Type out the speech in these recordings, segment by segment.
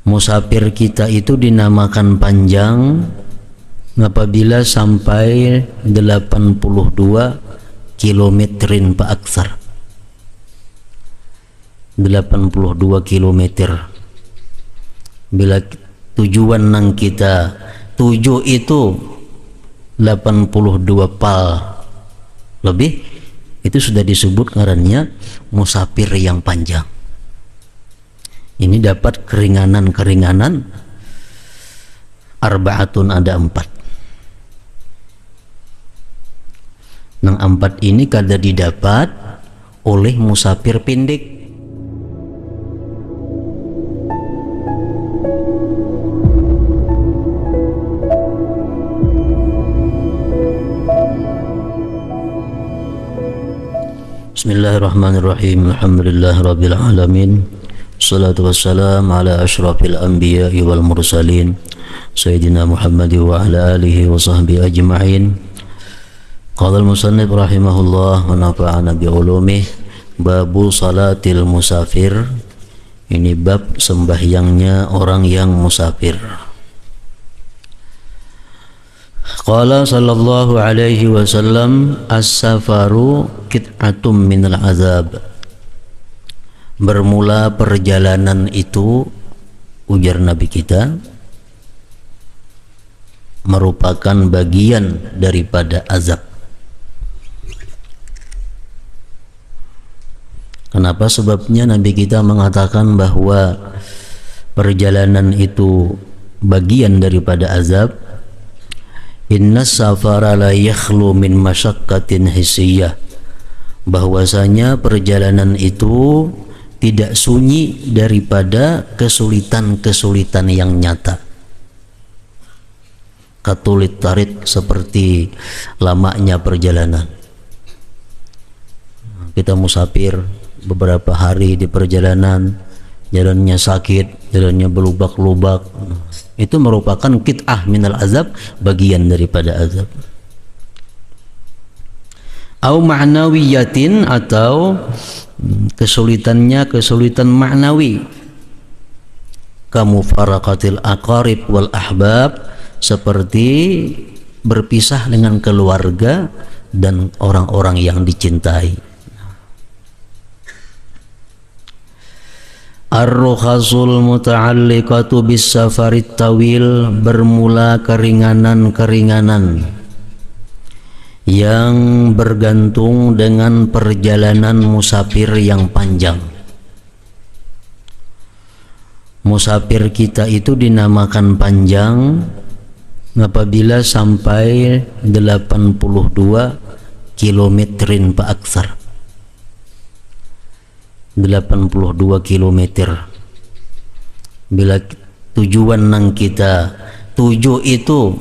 musafir kita itu dinamakan panjang apabila sampai 82 kilometerin pa aksar. 82 kilometer. Bila tujuan nang kita tuju itu 82 pal lebih, itu sudah disebut ngarannya musafir yang panjang. Ini dapat keringanan-keringanan arba'atun, ada 4. Nang 4 ini kada didapat oleh musafir pendek. Bismillahirrahmanirrahim. Alhamdulillah rabbil alamin. Salatu wassalam ala ashrafil anbiya'i wal mursalin Sayyidina Muhammad wa ala alihi wa sahbihi ajma'in. Qala al-musannif rahimahullah wa nafa'ana bi'ulumih. Babu salatil musafir. Ini bab sembahyangnya orang yang musafir. Qala sallallahu alaihi wasallam, as-safaru qit'atum minal azab. Bermula perjalanan itu, ujar Nabi kita, merupakan bagian daripada azab. Kenapa? Sebabnya Nabi kita mengatakan bahwa perjalanan itu bagian daripada azab. Inna safara la yakhlu min masyaqqatin hissiyah. Bahwasanya perjalanan itu tidak sunyi daripada kesulitan-kesulitan yang nyata. Katulit tarik, seperti lamanya perjalanan. Kita musafir beberapa hari di perjalanan, jalannya sakit, jalannya berlubak-lubak. Itu merupakan qit'ah minal azab, bagian daripada azab. Au ma'nawiyatin, atau kesulitannya kesulitan ma'nawi, kamufaraqatil aqarib wal ahbab, seperti berpisah dengan keluarga dan orang-orang yang dicintai. Ar-rukhasul muta'alliqatu bis safarit tawil. Bermula keringanan-keringanan yang bergantung dengan perjalanan musafir yang panjang. Musafir kita itu dinamakan panjang apabila sampai 82 kilometerin pa aksar. 82 kilometer. Bila tujuan nang kita tuju itu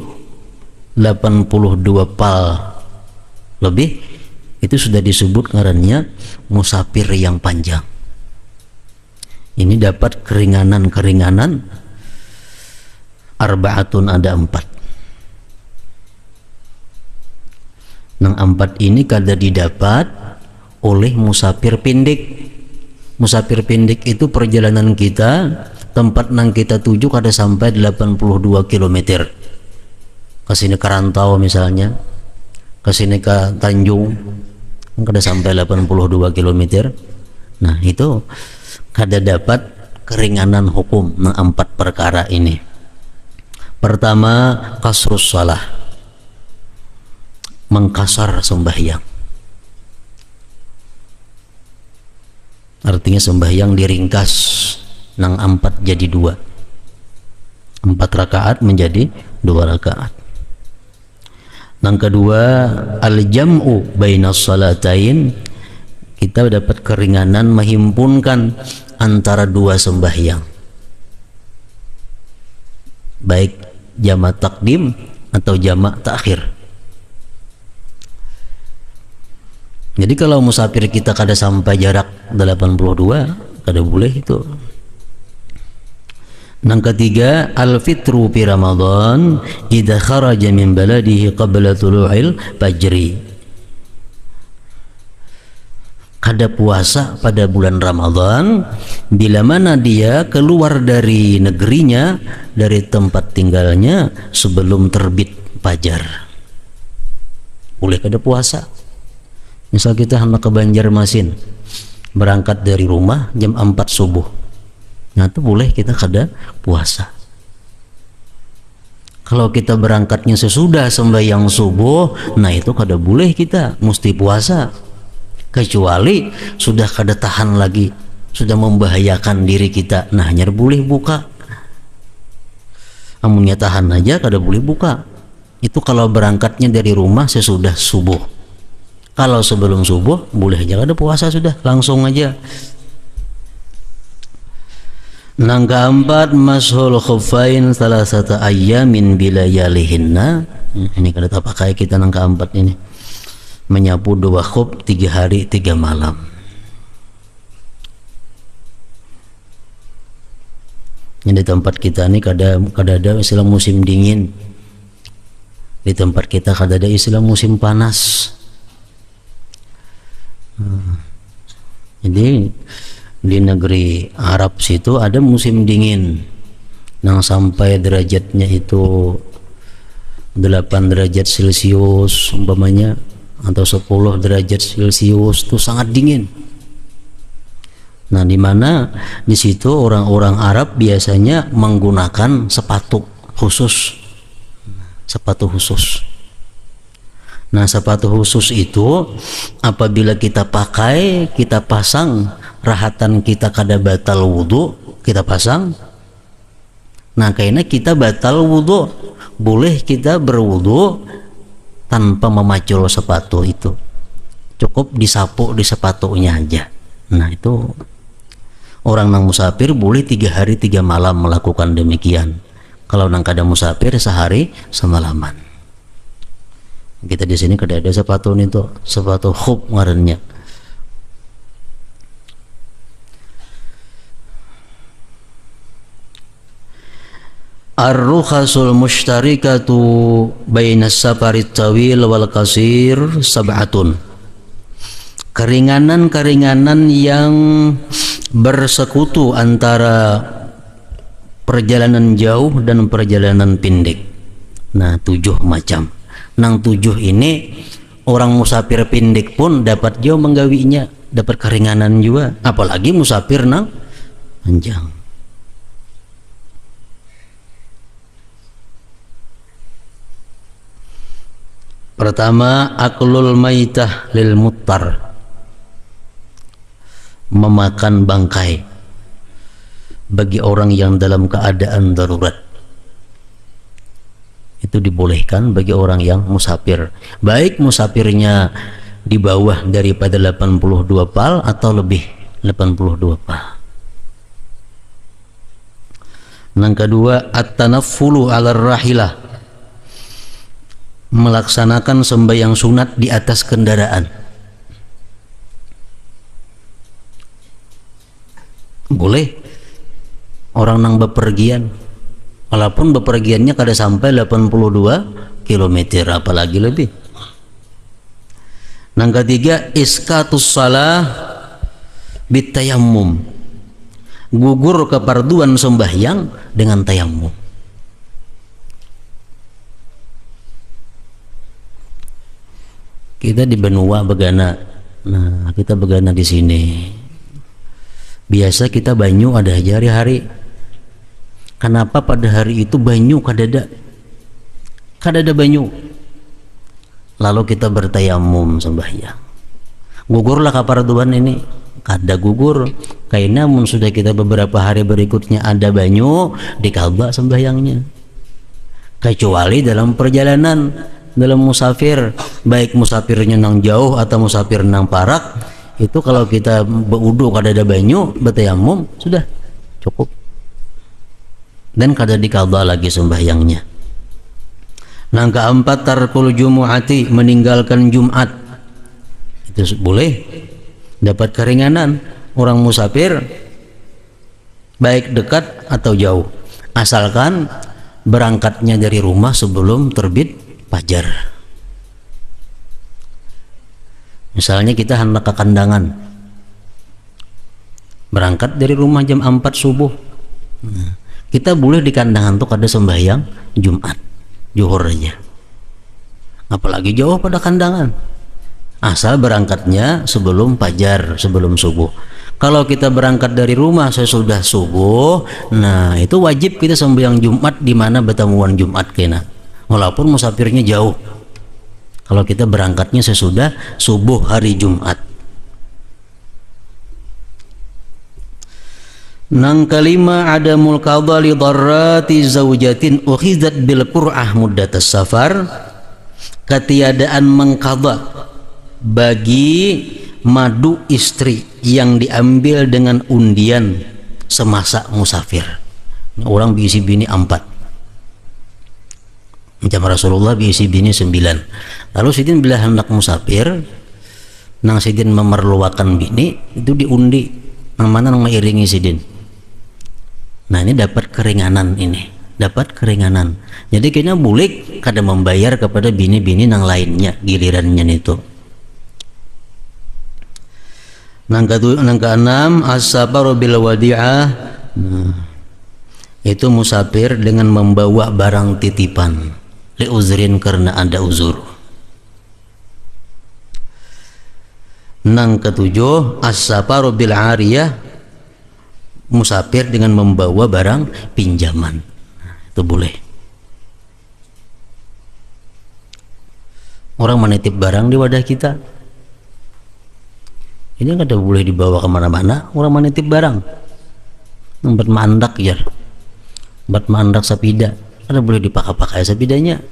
82 pal lebih, itu sudah disebut ngarannya musafir yang panjang. Ini dapat keringanan-keringanan arba'atun, ada 4. Nang 4 ini kada didapat oleh musafir pendek. Musafir pendek itu perjalanan kita, tempat nang kita tuju kada sampai 82 kilometer. Kesini ke Rantau misalnya, kesini ke Tanjung, kada sampai 82 kilometer. Nah, itu kada dapat keringanan hukum nang 4 perkara ini. Pertama, kasrus shalah, mengkasar sembahyang. Artinya sembahyang diringkas nang 4 jadi 2. 4 rakaat menjadi 2 rakaat. Nang kedua, al-jam'u bainas salatain. Kita dapat keringanan menghimpunkan antara 2 sembahyang, baik jamak takdim atau jamak takhir. Jadi kalau musafir kita kada sampai jarak 82, kada boleh itu. Nang ketiga, al-fitru fi Ramadan idza kharaja min baladihi qabla tulu'il fajri. ada puasa pada bulan Ramadan bila mana dia keluar dari negerinya, dari tempat tinggalnya sebelum terbit fajar. Boleh kada puasa. Misal kita hendak ke Banjarmasin, berangkat dari rumah jam 4 subuh, nah itu boleh kita kada puasa. Kalau kita berangkatnya sesudah sembahyang subuh, nah itu kada boleh, kita mesti puasa. Kecuali sudah kada tahan lagi, sudah membahayakan diri kita, nah hanya boleh buka. Amunnya tahan aja kada boleh buka. Itu kalau berangkatnya dari rumah sesudah subuh. Kalau sebelum subuh boleh aja kada puasa, sudah langsung aja. Nang keempat, mashul khuffain salasata ayyamin bilayalihinna. Ini kada pakai kita nang keempat ini. Menyapu 2 khuf 3 hari 3 malam. Ini di tempat kita ini kada ada istilah musim dingin. Di tempat kita kada ada istilah musim panas. Jadi di negeri Arab situ ada musim dingin yang sampai derajatnya itu 8 derajat Celcius umpamanya, atau 10 derajat Celcius, itu sangat dingin. Nah, di mana di situ orang-orang Arab biasanya menggunakan sepatu khusus. Sepatu khusus. Nah, sepatu khusus itu apabila kita pakai, kita pasang, rahatan kita kada batal wudu, kita pasang. Nah, karena kita batal wudu, boleh kita berwudu tanpa memacul sepatu itu. Cukup disapu di sepatunya aja. Nah, itu orang nang musafir boleh 3 hari 3 malam melakukan demikian. Kalau nang kada musafir sehari semalaman. Kita di sini kada ada sepatu itu, sepatu khuf ngarannya. Ar-rukhasul mushtarikatu bainas safarit tawil wal qasir sab'atun. Keringanan-keringanan yang bersekutu antara perjalanan jauh dan perjalanan pendek. Nah, 7 macam. Nang 7 ini orang musafir pendek pun dapat jauh menggawinya, dapat keringanan juga, apalagi musafir nang panjang. Pertama, aklul maitah lil muttar, memakan bangkai bagi orang yang dalam keadaan darurat. Itu dibolehkan bagi orang yang musafir, baik musafirnya di bawah daripada 82 pal atau lebih 82 pal. Yang kedua, at-tanaffulu 'ala rahilah, melaksanakan sembahyang sunat di atas kendaraan. Boleh orang nang bepergian, walaupun bepergiannya kada sampai 82 km, apalagi lebih. Yang ketiga, iskatus salah bitayammum, gugur keparduan sembahyang dengan tayammum. Kita di benua Begana, nah kita Begana di sini. Biasa kita banyu ada aja hari-hari. Kenapa pada hari itu banyu kada ada banyu? Lalu kita bertayamum sembahyang. Gugurlah kaparduan ini, kada gugur. Karena mun sudah kita beberapa hari berikutnya ada banyu, dikaba sembahyangnya. Kecuali dalam perjalanan, dalam musafir, baik musafirnya nang jauh atau musafir nang parak, itu kalau kita berwudu kada ada banyu, bertayamum sudah cukup. Dan kada dikaba lagi sembahyangnya. Yang keempat, tarkul jumu'ati, meninggalkan Jumat. Itu boleh, dapat keringanan orang musafir baik dekat atau jauh, asalkan berangkatnya dari rumah sebelum terbit fajar. Misalnya kita hendak ke kandangan, berangkat dari rumah jam 4 subuh. Nah, kita boleh di kandangan tuh ada sembahyang Jumat zuhur aja, apalagi jauh pada kandangan, asal berangkatnya sebelum fajar, sebelum subuh. Kalau kita berangkat dari rumah sesudah subuh, nah itu wajib kita sembahyang Jumat di mana bertemuan Jumat kena, walaupun musafirnya jauh. Kalau kita berangkatnya sesudah subuh hari Jumat. Nang kelima ada qadha li dharrati zaujatin ukhizat bil qur'ah muddatas safar, ketiadaan mengqadha bagi madu istri yang diambil dengan undian semasa musafir. Orang diisi bini 4, macam Rasulullah diisi bini 9. Lalu sidin bila hendak musafir, nang sidin memerlukan bini itu diundi, nang mana nang mengiringi sidin. Nah ini dapat keringanan, ini dapat keringanan. Jadi kayaknya boleh kada membayar kepada bini-bini nang lainnya gilirannya itu. Nang keenam as-safaru bil wadi'ah. Nah, itu musafir dengan membawa barang titipan li uzrin, karena ada uzur. Nang ketujuh as-safaru bil ariyah, musafir dengan membawa barang pinjaman. Nah, itu boleh. Orang menitip barang di wadah kita, ini kada boleh dibawa kemana-mana. Orang menitip barang tempat mandak ya, tempat mandak sapida, kada boleh dipakai sapidanya.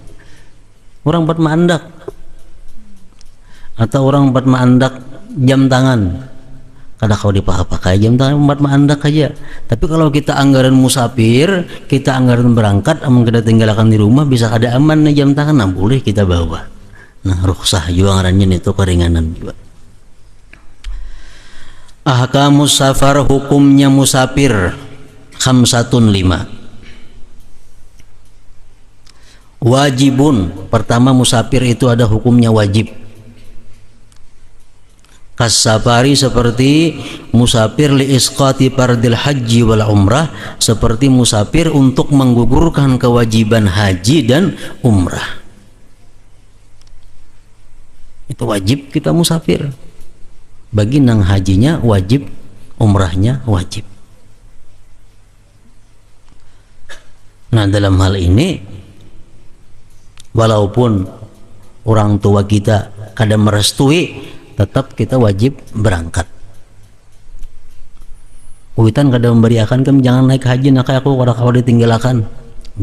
Orang buat mandak atau orang buat mandak jam tangan, kada kau dipakai jam tangan, buat mandak aja. Tapi kalau kita anggaran musafir, kita anggaran berangkat, amun kita tinggalkan di rumah bisa kada aman nih jam tangan, nah boleh kita bawa. Nah rukhsah juga ngarannya itu keringanan juga. Ahkamus safar, hukumnya musafir, khamsatun 5. Wajibun, pertama musafir itu ada hukumnya wajib. Kasafari, seperti musafir li isqati fardil haji wal umrah, seperti musafir untuk menggugurkan kewajiban haji dan umrah. Itu wajib kita musafir. Bagi nang hajinya wajib, umrahnya wajib. Nah dalam hal ini, walaupun orang tua kita kada merestui, tetap kita wajib berangkat. Kuitan kada memberiakan, kan jangan naik haji, nak aku kada kau ditinggalkan,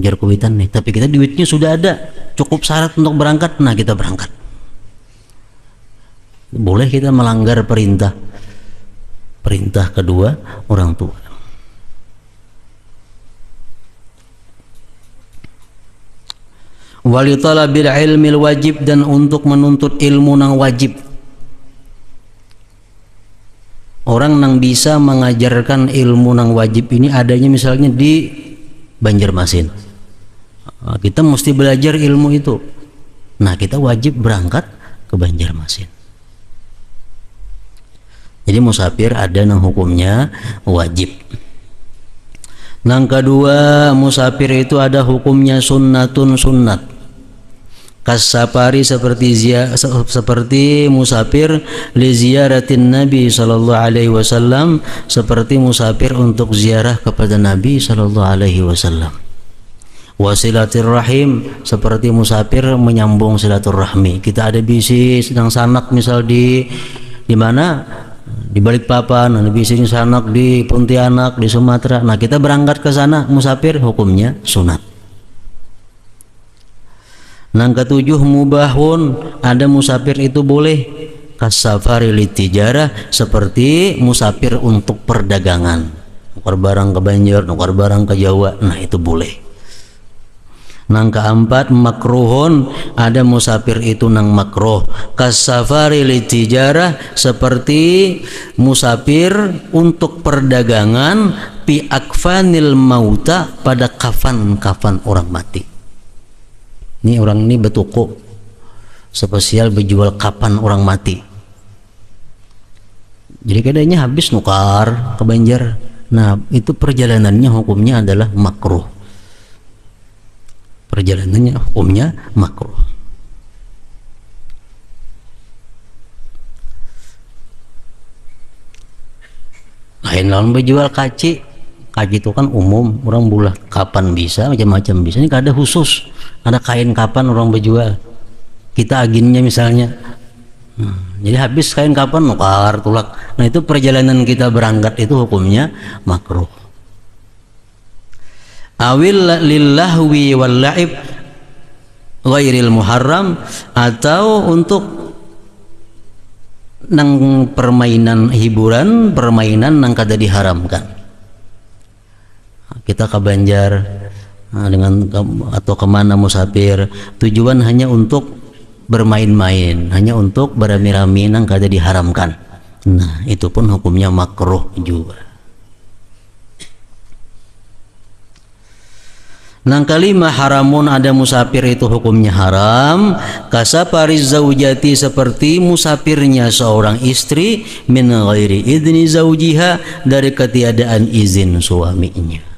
jar kuitan nih. Tapi kita duitnya sudah ada, cukup syarat untuk berangkat, nah kita berangkat. Boleh kita melanggar perintah kedua orang tua. Wali talabil ilmil wajib, dan untuk menuntut ilmu nang wajib. Orang nang bisa mengajarkan ilmu nang wajib ini adanya misalnya di Banjarmasin. Kita mesti belajar ilmu itu. Nah kita wajib berangkat ke Banjarmasin. Jadi musafir ada nang hukumnya wajib. Nang kedua, musafir itu ada hukumnya sunnatun, sunnat. Kasafari, seperti musafir li ziyaratin Nabi sallallahu alaihi wasallam, seperti musafir untuk ziarah kepada Nabi sallallahu alaihi wasallam. Wasilatir rahim, seperti musafir menyambung silaturahmi. Kita ada bisnis sedang sanak misal di mana? Di Balikpapan, ada bisnis sanak di Pontianak, di Sumatera. Nah, kita berangkat ke sana musafir, hukumnya sunat. Nang ketujuh mubahun, ada musafir itu boleh kasafari litijarah, seperti musafir untuk perdagangan, nukar barang ke Banjar, nukar barang ke Jawa, nah itu boleh. Nang keempat makruhun, ada musafir itu nang makruh kasafari litijarah, seperti musafir untuk perdagangan pi akfanil mauta, pada kafan-kafan orang mati. Ini orang ini bertoko spesial berjual kapan orang mati. Jadi kadangnya habis nukar ke Banjar. Nah, itu perjalanannya hukumnya adalah makruh. Perjalanannya hukumnya makruh. Lain lawan berjual kaci itu kan umum, orang bulah kapan bisa, macam-macam bisa. Ini ada khusus, ada kain kapan orang berjual, kita aginnya misalnya. Jadi habis kain kapan nukar tulak. Nah itu perjalanan kita berangkat itu hukumnya makruh. Awil lillahwi wal la'ib ghairil muharram, atau untuk nang permainan hiburan, permainan nang kada diharamkan. Kita ke Banjar dengan atau kemana musafir, tujuan hanya untuk bermain-main, hanya untuk beramai-ramai nang kada diharamkan. Nah itu pun hukumnya makruh juga. Nang kelima, haramun, ada musafir itu hukumnya haram. Kasafariz zaujati, seperti musafirnya seorang istri, min ghairi idni zaujiha, dari ketiadaan izin suaminya.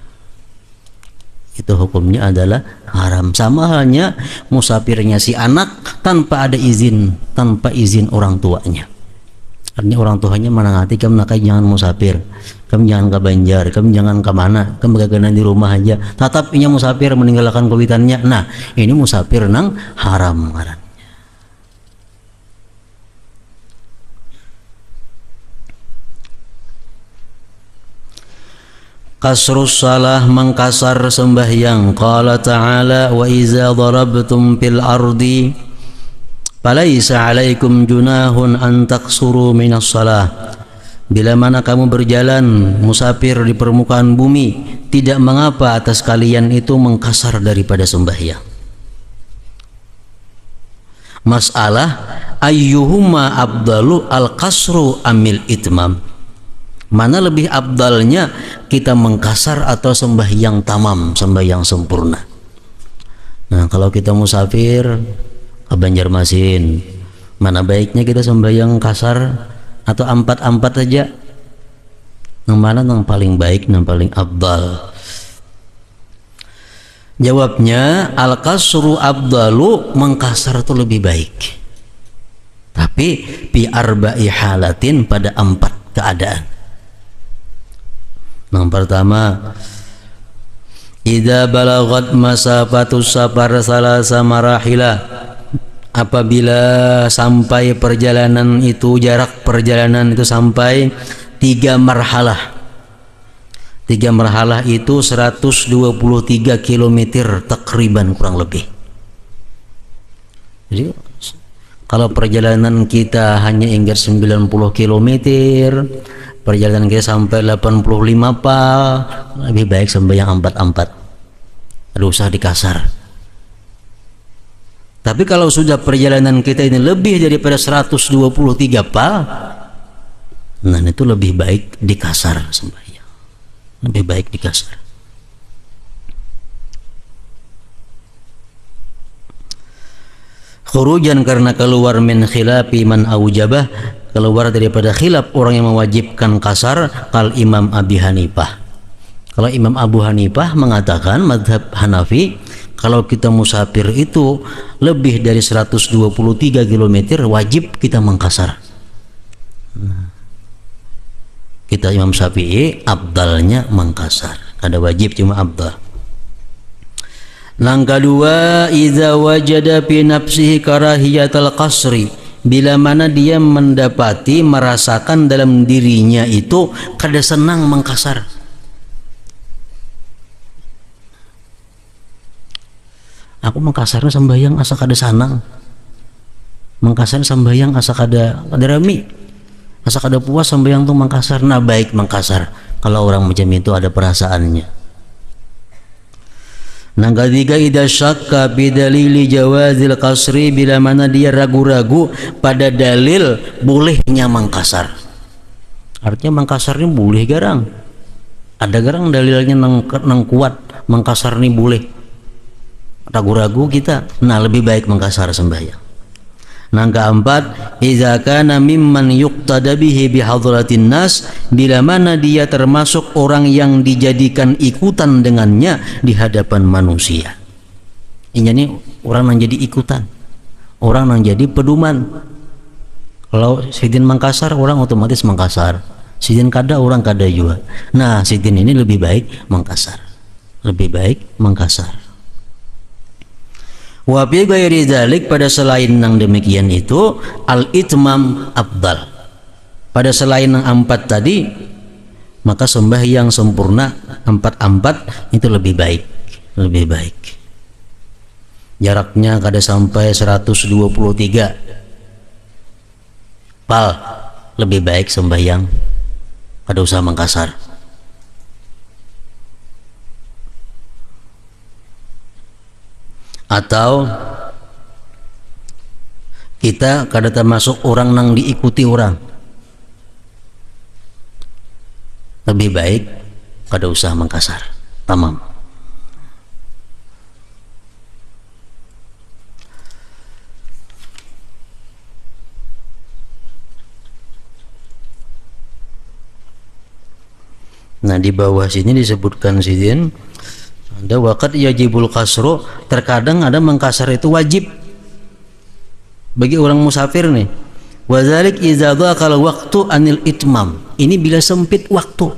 Itu hukumnya adalah haram. Sama halnya musafirnya si anak tanpa ada izin, tanpa izin orang tuanya. Artinya orang tuanya menangati, kamu nakai jangan musafir, kamu jangan ke Banjar, kamu jangan ke mana, kamu gaganan di rumah aja. Tetap inya musafir meninggalkan kawitannya. Nah ini musafir nang haram ngarannya. Kasrus salah, mengkasar sembahyang. Qala ta'ala, wa iza darabtum fil ardi falaisa alaikum junahun an taksuru minas salah. Bila mana kamu berjalan musafir di permukaan bumi, tidak mengapa atas kalian itu mengkasar daripada sembahyang. Masalah ayyuhuma abdalu al-kasru amil itmam, mana lebih abdalnya kita mengkasar atau sembahyang tamam, sembahyang sempurna. Nah kalau kita musafir ke Banjarmasin, mana baiknya kita sembahyang kasar atau ampat-ampat aja? Yang mana yang paling baik, yang paling abdal? Jawabnya al-kasru abdalu, mengkasar itu lebih baik, tapi bi arba'i halatin, pada 4 keadaan. Yang pertama, idza balagat masafatus safar salasa marahila, apabila sampai perjalanan itu, jarak perjalanan itu sampai 3 marhalah. 3 marhalah itu 123 km takriban, kurang lebih. Jadi kalau perjalanan kita hanya hingga 90 km, perjalanan kita sampai 85 pal, lebih baik sembahyang 4-4. Ada usah dikasar. Tapi kalau sudah perjalanan kita ini lebih daripada 123 pal, nah itu lebih baik dikasar sembahyang. Lebih baik dikasar. Khurujan, karena keluar min khilafi man aujabah, keluar daripada khilaf orang yang mewajibkan kasar, kal Imam Abi Hanifah. Kalau Imam Abu Hanifah mengatakan, madhab Hanafi, kalau kita musafir itu lebih dari 123 km wajib kita mengkasar. Kita Imam Syafi'i abdalnya mengkasar, ada wajib cuma abdal. Yang kedua, idza wajada fi nafsihi karahiyatal qasri, bila mana dia mendapati, merasakan dalam dirinya itu kada senang mengkasar. Aku mengkasarnya sembahyang asa kada sanang, mengkasar sembahyang asa kada rami, asa kada puas sembahyang tuh mengkasar. Nah baik mengkasar kalau orang macam itu ada perasaannya. Nah ketiga, idza syakka bidalili jawazil qasri, bila mana dia ragu-ragu pada dalil bolehnya mengkasar. Artinya mengkasar ini boleh garang, ada garang dalilnya nang kuat mengkasar ini boleh, ragu-ragu kita, nah lebih baik mengkasar sembahyang. Nang keempat, idza kana mimman yuqtada bihi bi hadratin nas, bila mana dia termasuk orang yang dijadikan ikutan dengannya di hadapan manusia. Ini orang yang jadi ikutan, orang yang jadi pedoman. Kalau Sidin Mangkasar, orang otomatis Mangkasar. Sidin kada, orang kada juga. Nah, Sidin ini lebih baik Mangkasar, lebih baik Mangkasar. Wa bi ghairi dzalik, pada selain yang demikian itu al-itmam afdal. Pada selain yang 4 tadi, maka sembahyang sempurna 4 itu lebih baik, lebih baik. Jaraknya kada sampai 123 pal, lebih baik sembahyang kada usah Mangkasar. Atau kita kada termasuk orang nang diikuti orang, lebih baik kada usah Mangkasar. Tamam. Nah, di bawah sini disebutkan sidin ada waqad yajibul kasru, terkadang ada mengkasar itu wajib bagi orang musafir nih. Wadzalik idza dhaqal waqtu anil itmam, ini bila sempit waktu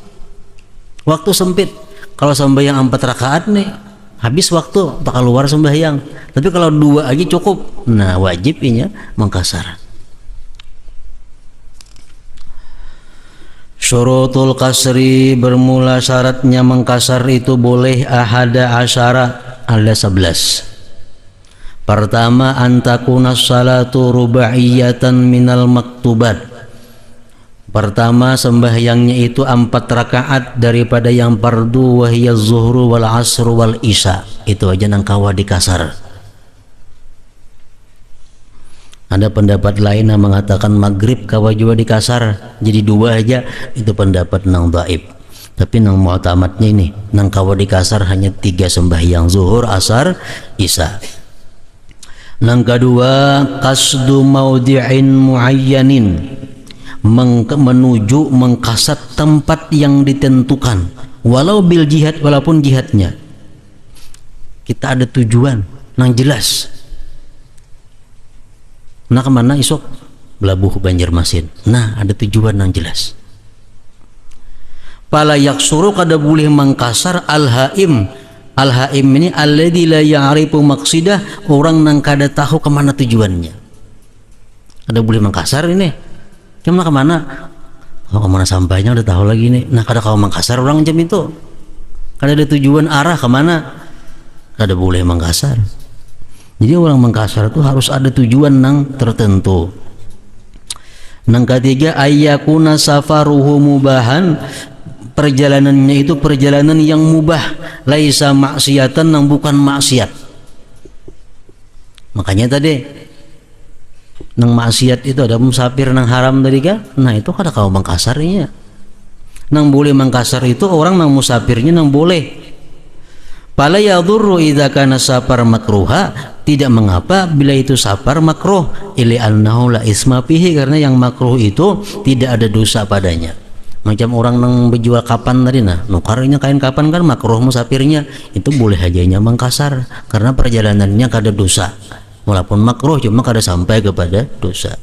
sempit. Kalau sembahyang 4 rakaat nih habis waktu tak keluar sembahyang, tapi kalau 2 aja cukup, nah wajib ini mengkasar. Syurutul kasri, bermula syaratnya mengkasar itu boleh ahada asyara, ada 11. Pertama, antakuna salatu rubaiyatan minal maktubat. Pertama, sembahyangnya itu 4 rakaat daripada yang fardu, wahiyaz zuhru wal asru wal isya. Itu aja nang kawa dikasar. Ada pendapat lain yang mengatakan maghrib kawa juga dikasar, jadi 2 aja. Itu pendapat nang dhaif. Tapi nang mu'tamadnya ini, nang kawa dikasar hanya 3 sembahyang, zuhur, asar, isya. Nang kedua, qasdu maudi'in muayyanin, menuju mengkasat tempat yang ditentukan, walau bil jihad, walaupun jihadnya kita ada tujuan nang jelas. Nah, kemana isok? Belabuh Banjarmasin. Nah, ada tujuan yang jelas. Pala yaksuru, kada boleh mengkasar al-haim. Al-haim ini alladzi la ya'rifu maqsidah, orang nang kada tahu kemana tujuannya. Kada boleh mengkasar ini. Kemana? Oh, kemana sampainya udah tahu lagi nih. Nah, kada kau mengkasar orang jam itu. Kada ada tujuan arah kemana, kada boleh mengkasar. Jadi orang mengkasar itu harus ada tujuan nang tertentu. Nang ketiga, ayyakuna safaruhu mubahan, perjalanannya itu perjalanan yang mubah, laisa maksiatan, nang bukan maksiat. Makanya tadi nang maksiat itu ada musafir nang haram tadi kan. Nah, itu kada kau mengkasarnya. Nang boleh mengkasar itu orang nang musafirnya nang boleh. Fala yadurru idza kana safar makruha, tidak mengapa bila itu safar makruh, ili annahu la isma fihi, karena yang makruh itu tidak ada dosa padanya. Macam orang nang berjual kapan tadi, nah nukarnya kain kapan kan makruh musafirnya, itu boleh hajanya mengkasar karena perjalanannya kada dosa, walaupun makruh cuma kada sampai kepada dosa.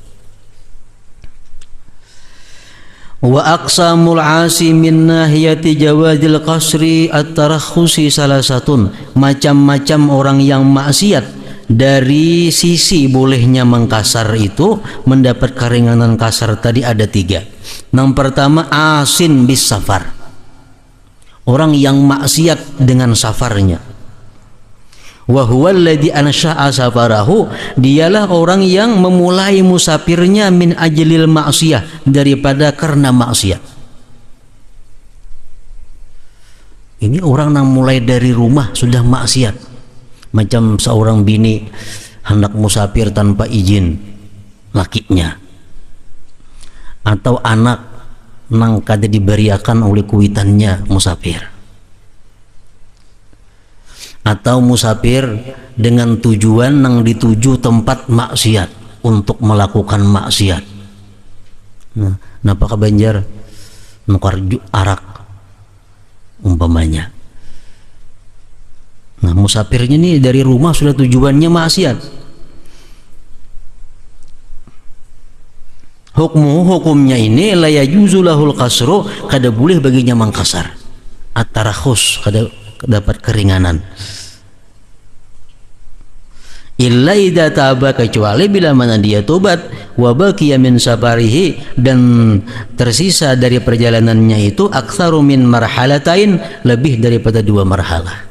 Wa aqsamul asi min nahiyati jawazil qasri at-tarakhusi salasatun, macam-macam orang yang maksiat dari sisi bolehnya mengkasar itu mendapat keringanan kasar tadi ada 3. Yang pertama, asin bis safar, orang yang maksiat dengan safarnya. Wa huwa alladhi ansha'a safarahu, dialah orang yang memulai musafirnya min ajlil maksiyah, daripada karena maksiat. Ini orang yang mulai dari rumah sudah maksiat, macam seorang bini hendak musafir tanpa izin lakinya, atau anak nang kada diberiakan oleh kuitannya musafir, atau musafir dengan tujuan nang dituju tempat maksiat. untuk melakukan maksiat. Nah, napa ka Banjar nukar arak umpamanya. Nah, musafirnya nih dari rumah sudah tujuannya maksiat. Hukumnya ini la yajuzu lahul qasru, kada boleh baginya mangkasar. At-tarakhus, kada dapat keringanan. Illa idza taba, kecuali bila mana dia tobat, wa baqiya min safarihi, dan tersisa dari perjalanannya itu aktsaru min marhalatain, lebih daripada 2 marhalah.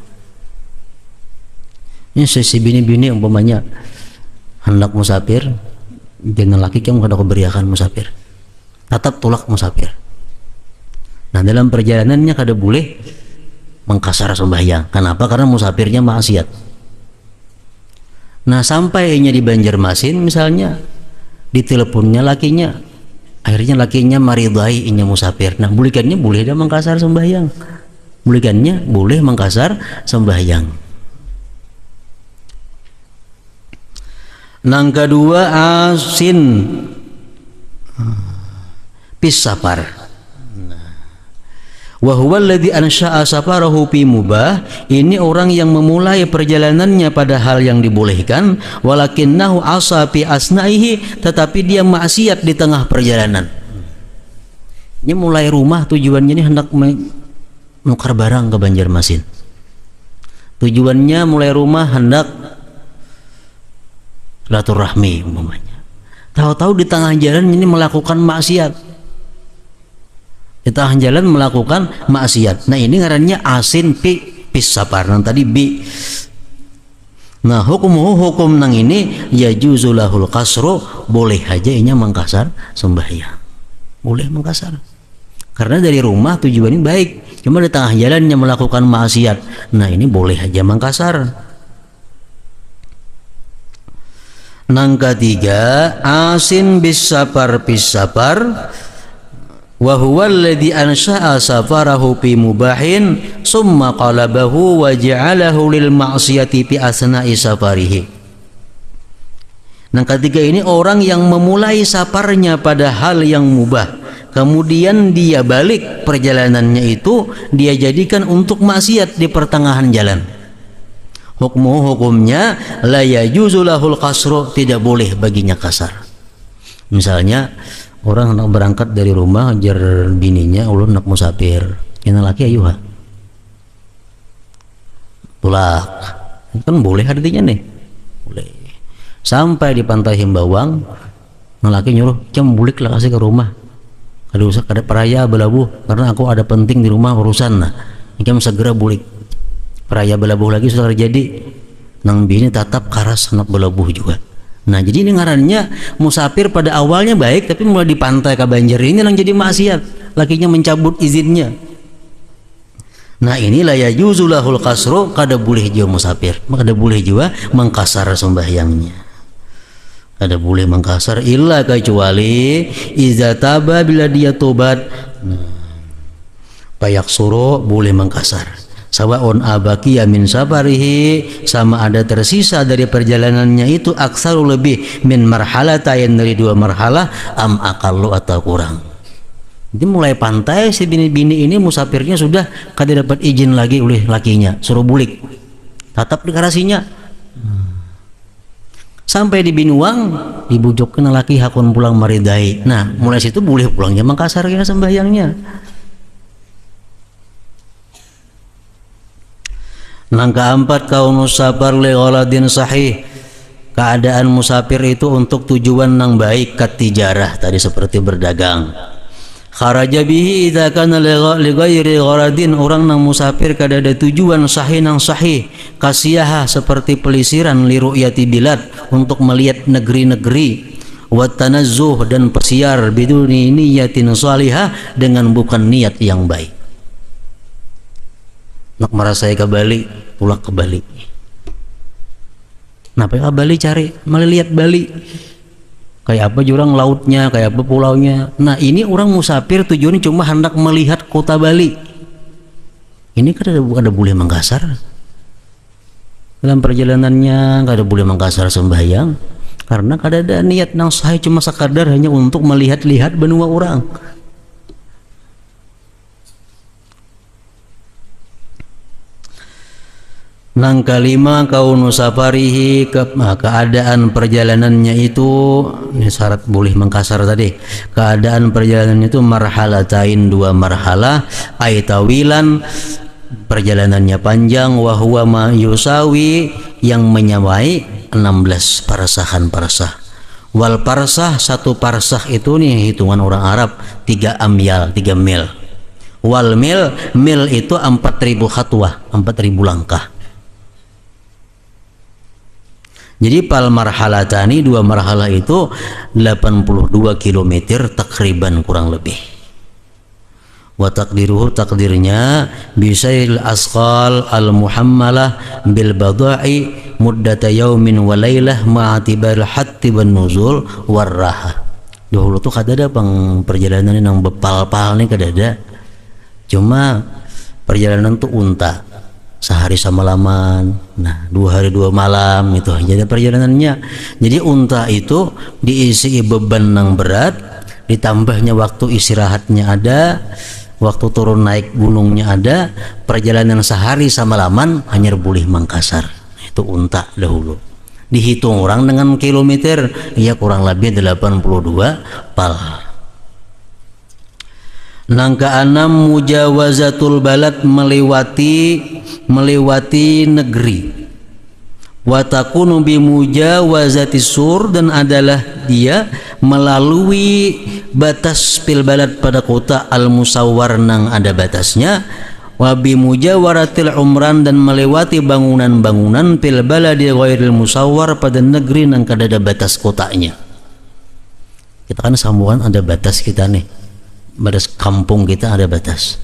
Ini sesi bini-bini umpamanya hendak musafir, jangan laki kamu kada keberiakan musafir, tetap tolak musafir. Nah, dalam perjalanannya kada boleh mengkasar sembahyang. Kenapa? Karena musafirnya maksiat. Nah, sampainya di Banjarmasin misalnya, diteleponnya lakinya, akhirnya lakinya maridai inya musafir. Nah, bulikannya boleh dah mengkasar sembahyang, bulikannya boleh mengkasar sembahyang. Nang kedua, asin pisapar. Wa huwa alladhi ansha'a safarahu fi mubah, ini orang yang memulai perjalanannya pada hal yang dibolehkan, walakinnahu asa fi asna'ihi, tetapi dia maksiat di tengah perjalanan. Ini mulai rumah tujuannya ini hendak menukar barang ke Banjarmasin. Tujuannya mulai rumah hendak silaturahmi umpamanya. Tahu-tahu di tengah jalan ini melakukan maksiat. Di tengah jalan melakukan maksiat. Nah, ini ngarannya asin pis safar. Nang tadi bi. Nah, hukum nang ini yajuzu lahul qasru, boleh aja inya mengkasar sembahyang. Boleh mengkasar. Karena dari rumah tujuannya baik, cuma di tengah jalannya melakukan maksiat. Nah, ini boleh aja mengkasar. Nang ketiga, asin bis safar pis safar, wa huwa alladhi ansha'a safarahu fi mubahin summa qalabahu wa ja'alahu lil ma'siyati fi asna'i safarihi. Nah, ketiga ini orang yang memulai safarnya pada hal yang mubah, kemudian dia balik perjalanannya itu dia jadikan untuk maksiat di pertengahan jalan. Hukumnya la yajuzu lahul qasru, tidak boleh baginya kasar. Misalnya orang hendak berangkat dari rumah, ajar bininya, ulun nak musafir, kena laki ayuha tulak, kan boleh artinya nih, boleh. Sampai di pantai Himbawang, laki nyuruh jam bulik lah kasih ke rumah, kada usah kada peraya belabuh, karena aku ada penting di rumah urusan. Nah, jam segera bulik, peraya belabuh lagi sudah terjadi, nang bini tetap karas hendak belabuh juga. Nah, jadi ini ngarannya musafir pada awalnya baik, tapi mulai di pantai ke Banjar ini yang jadi maksiat, lakinya mencabut izinnya. Nah, inilah yajuzu lahul qasru, kada boleh juga musafir, kada boleh juga mengkasar sembahyangnya, kada boleh mengkasar illa kecuali iza taba, bila dia tobat. Payak suro boleh mengkasar. Sawaun abaqiya min safarihi, sama ada tersisa dari perjalanannya itu aksaru lebih min marhalatain, dari 2 marhalah, am aqallu atau kurang. Jadi mulai pantai si bini-bini ini musafirnya sudah kada dapat izin lagi oleh lakinya, suruh bulik, tetap di garasinya. Sampai di Binuang dibujuk kena laki hakun pulang maridai. Nah, mulai situ boleh pulangnya mengkasar kena sembahyangnya. Nang keempat, kaunus safar li gharadin sahih, keadaan musafir itu untuk tujuan nang baik, katijarah tadi seperti berdagang. Kharaja bihi idza kana li ghairi gharadin, orang nang musafir kada ada tujuan sahih nang sahih, kasiyah seperti pelisiran li ru'yati bilad, untuk melihat negeri-negeri, wa tanazzuh dan pesiar biduni niyatin salihah, dengan bukan niat yang baik. Nak merasai ke Bali, pulang ke Bali. Kenapa ke Bali cari? Malah lihat Bali. Kayak apa jurang lautnya, kayak apa pulaunya. Nah, ini orang musafir tujuannya cuma hendak melihat kota Bali. Ini kan ada boleh mengkasar. Dalam perjalanannya kada boleh mengkasar sembahyang. Karena kadada niat nang sahih cuma sekadar hanya untuk melihat-lihat benua orang. Nang kalima kaunu safarihi, keadaan perjalanannya itu, ini syarat boleh mengkasar tadi. Keadaan perjalanannya itu marhalatain, 2 marhalah, aitawilan perjalanannya panjang, wa huwa ma yusawi yang menyamai 16 parsahan. Wal parsah, 1 parsah itu nih hitungan orang Arab 3 amyal, 3 mil. Wal mil itu 4.000 khatwah, 4.000 langkah. Jadi pal marhalatani, 2 marhalah itu 82 km takriban kurang lebih. Wa taqdiruhu, takdirnya bisail asqal al muhammalah bil bada'i muddata yaumin wa lailah ma'atibar hatti wan nuzul warraha. Dahulu tuh kadada perjalanan yang bepal-pal nih kadada. Cuma perjalanan tuh unta sehari semalaman, nah 2 hari 2 malam itu jadi perjalanannya. Jadi unta itu diisi beban yang berat, ditambahnya waktu istirahatnya ada, waktu turun naik gunungnya ada, perjalanan sehari semalaman hanya boleh mangkasar. Itu unta dahulu. Dihitung orang dengan kilometer, ya kurang lebih 82 pal. Nangka 6 mujawazatul balad, melewati negeri. Wa takunu bi mujawazati sur, dan adalah dia melalui batas pil balad pada kota al musawwar nang ada batasnya. Wa bi mujawaratil umran, dan melewati bangunan-bangunan pil baladi ghairil musawwar pada negeri nang kada ada batas kotanya. Kita kan sambungan ada batas kita nih. Batas kampung kita ada batas.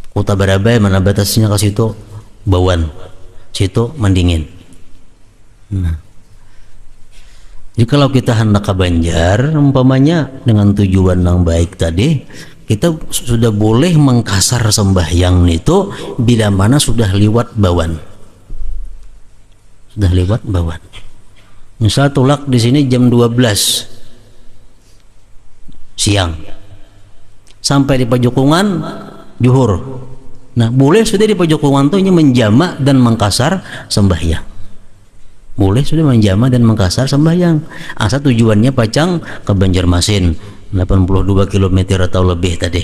Kota Barabai mana batasnya ke situ? Bawan, situ Mandingin. Nah, jadi kalau kita hendak ke Banjar umpamanya dengan tujuan yang baik tadi, kita sudah boleh mengkasar sembahyang itu bila mana sudah lewat Bawan. Sudah lewat Bawan. Misal tulak di sini jam 12 siang sampai di Pajokungan Juhur. Nah, boleh sudah di Pajokungan tuh menjama dan mengkasar sembahyang. Boleh sudah menjama dan mengkasar sembahyang. Asal tujuannya Pacang ke Banjarmasin 82 km atau lebih tadi.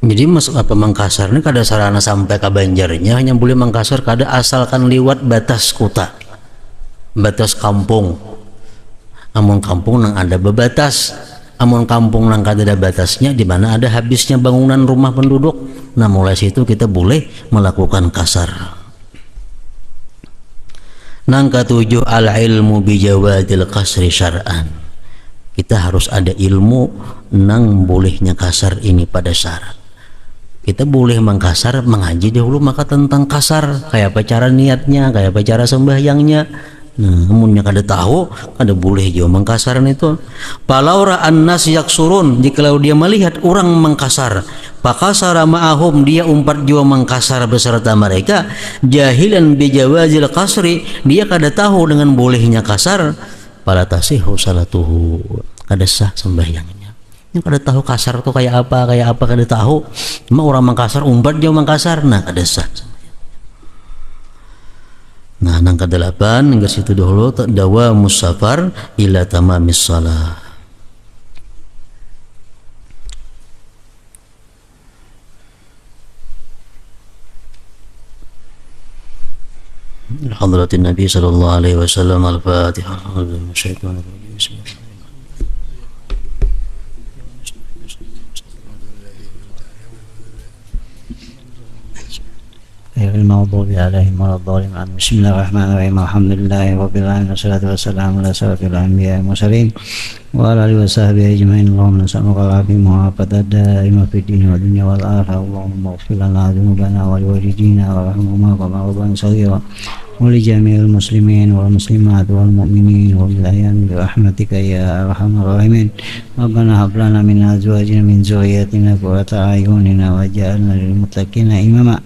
Jadi masuk apa mengkasar ini kada sarana sampai ke Banjarnya, hanya boleh mengkasar kada asalkan lewat batas kota, batas kampung. Amun kampung nang ada bebatas, amun kampung nang kada ada batasnya, di mana ada habisnya bangunan rumah penduduk, nah mulai situ kita boleh melakukan kasar. Nang ketujuh al ilmu bijawadil kasri syar'an, kita harus ada ilmu nang bolehnya kasar ini pada syarat. Kita boleh mengkasar, mengaji dahulu maka tentang kasar, kayak apa cara niatnya, kayak apa cara sembahyangnya. Nah, amunnya kada tahu, kada boleh juga mengkasaran itu. Palaura annas yaksurun, jikalau dia melihat orang mengkasar, pakasara ma'ahum, dia umpat juga mengkasar beserta mereka, jahilan bijawazil kasri, dia kada tahu dengan bolehnya kasar, pala tasihu salatuhu, kada sah sembahyangnya. Yang kada tahu kasar itu kayak apa kada tahu, cuma orang mengkasar umpat juga mengkasar, nah kada sah. Nah, nang ke-8 hingga situ dahulu dawa musafar ila tamamis shalah. Hadratin Nabi sallallahu alaihi wasallam. Al-Fatihah. Bismillahirrahmanirrahim. المغضوب عليهم ولا الضالين. بسم الله الرحمن الرحيم. الحمد لله رب العالمين والصلاة والسلام على أشرف الأنبياء والمرسلين وعلى آله وصحبه أجمعين. اللهم نسألك العافية والعافية الدائمة في الدين والدنيا والآخرة. اللهم اغفر لنا ذنوبنا ولوالدينا وارحمهما كما ربنا صغيرا ولجميع المسلمين والمسلمات والمؤمنين والأحياء برحمتك يا أرحم الراحمين. ربنا هب لنا من أزواجنا من ذريتنا قرة أعين واجعلنا للمتقين إماما.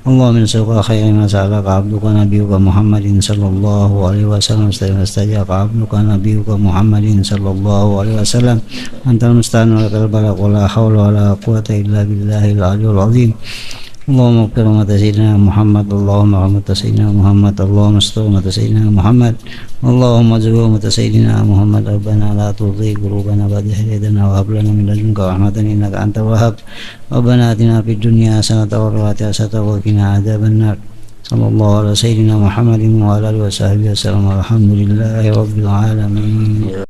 اللهم نسألك خير ما سألك عبدك نبيك محمد صلى الله عليه وسلم واستجاب عبدك نبيك محمد صلى الله عليه وسلم. أنت المستعان ولك البلاغ ولا حول ولا قوة إلا بالله العلي العظيم. اللهم اغفر أمة سيدنا محمد، اللهم رحمة سيدنا محمد، اللهم استر أمة سيدنا محمد، اللهم اجعل أمة سيدنا محمد. ربنا لا تزغ قلوبنا بعد إذ هديتنا وهب لنا من لدنك رحمة إنك أنت الوهاب. ربنا آتنا في الدنيا حسنة وفي الآخرة حسنة وقنا عذاب النار. صلى الله على سيدنا محمد وعلى آله وصحبه وسلم. والحمد لله رب العالمين.